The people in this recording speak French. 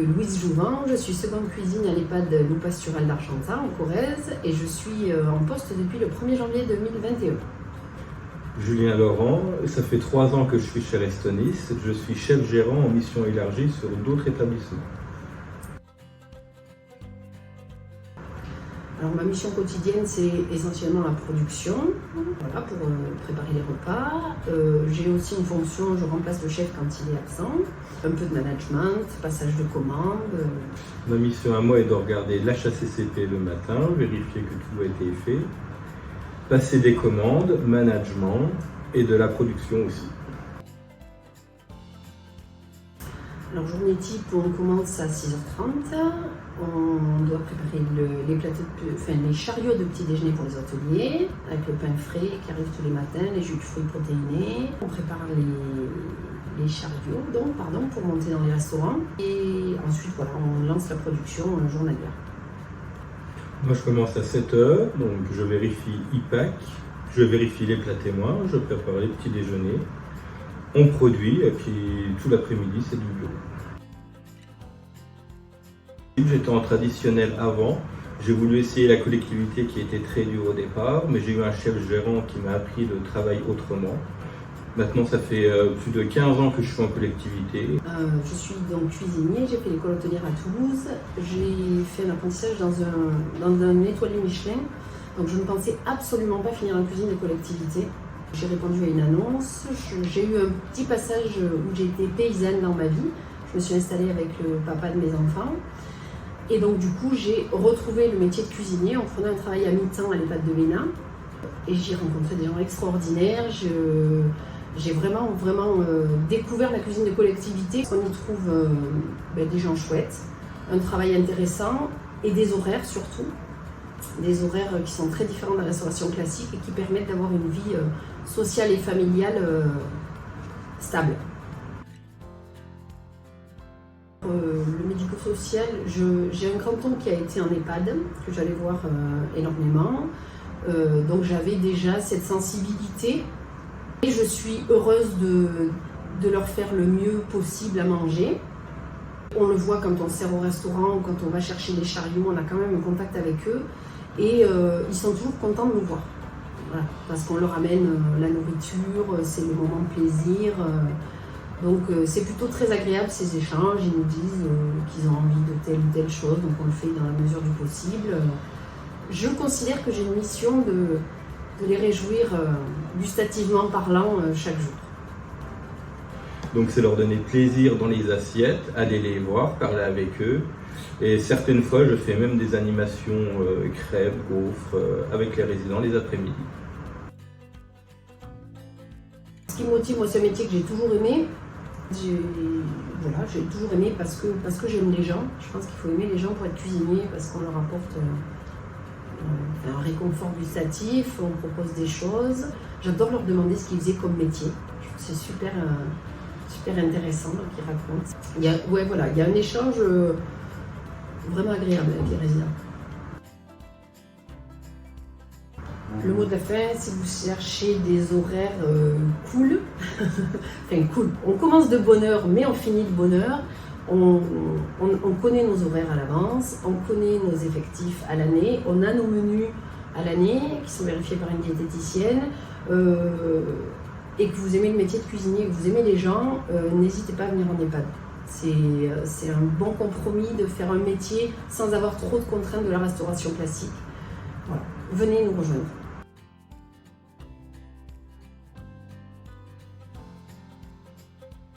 Louise Jouvin, je suis seconde cuisine à l'EHPAD Loup Pastoral d'Argentat en Corrèze et je suis en poste depuis le 1er janvier 2021. Julien Laurent, ça fait 3 ans que je suis chez Restonis, je suis chef gérant en mission élargie sur d'autres établissements. Alors ma mission quotidienne c'est essentiellement la production, voilà, pour préparer les repas. J'ai aussi une fonction, je remplace le chef quand il est absent, un peu de management, passage de commandes. Ma mission à moi est de regarder l'HACCP le matin, vérifier que tout a été fait, passer des commandes, management et de la production aussi. Alors journée type, on commence à 6h30, on doit préparer les chariots de petit déjeuner pour les hôteliers, avec le pain frais qui arrive tous les matins, les jus de fruits protéinés. On prépare les chariots pour monter dans les restaurants et ensuite voilà, on lance la production journalière. Moi je commence à 7h, donc je vérifie IPAC, je vérifie les plats témoins, je prépare les petits déjeuners, on produit et puis tout l'après-midi c'est du bureau. J'étais en traditionnel avant, j'ai voulu essayer la collectivité qui était très dure au départ, mais j'ai eu un chef gérant qui m'a appris le travail autrement. Maintenant, ça fait plus de 15 ans que je suis en collectivité. Je suis donc cuisinier, j'ai fait l'école hôtelière à Toulouse. J'ai fait un apprentissage dans un étoilé Michelin. Donc je ne pensais absolument pas finir en cuisine de collectivité. J'ai répondu à une annonce. J'ai eu un petit passage où j'ai été paysanne dans ma vie. Je me suis installée avec le papa de mes enfants. Et donc du coup, j'ai retrouvé le métier de cuisinier en prenant un travail à mi-temps à l'EHPAD de Bénin. Et j'y ai rencontré des gens extraordinaires. J'ai vraiment découvert la cuisine de collectivité. On y trouve des gens chouettes, un travail intéressant et des horaires surtout. Des horaires qui sont très différents de la restauration classique et qui permettent d'avoir une vie sociale et familiale stable. Le médico-social, j'ai un grand-oncle qui a été en EHPAD, que j'allais voir énormément. Donc j'avais déjà cette sensibilité. Et je suis heureuse de leur faire le mieux possible à manger. On le voit quand on sert au restaurant ou quand on va chercher les chariots, on a quand même un contact avec eux. Et ils sont toujours contents de nous voir. Voilà, parce qu'on leur amène la nourriture, c'est le moment de plaisir. Donc c'est plutôt très agréable ces échanges. Ils nous disent qu'ils ont envie de telle ou telle chose, donc on le fait dans la mesure du possible. Je considère que j'ai une mission de les réjouir gustativement parlant chaque jour. Donc c'est leur donner plaisir dans les assiettes, aller les voir, parler avec eux. Et certaines fois, je fais même des animations crêpes, gaufres avec les résidents les après-midi. Ce qui me motive, moi, c'est un métier que j'ai toujours aimé. J'ai toujours aimé parce que j'aime les gens. Je pense qu'il faut aimer les gens pour être cuisinier parce qu'on leur apporte un réconfort gustatif, on propose des choses. J'adore leur demander ce qu'ils faisaient comme métier. Je trouve que c'est super intéressant qu'ils racontent. Il y a un échange vraiment agréable avec les résidents. Le mot de la fin, si vous cherchez des horaires cool, enfin cool, on commence de bonne heure mais on finit de bonne heure. On connaît nos horaires à l'avance, on connaît nos effectifs à l'année, on a nos menus à l'année qui sont vérifiés par une diététicienne et que vous aimez le métier de cuisinier, que vous aimez les gens, n'hésitez pas à venir en EHPAD. C'est un bon compromis de faire un métier sans avoir trop de contraintes de la restauration classique. Voilà. Venez nous rejoindre.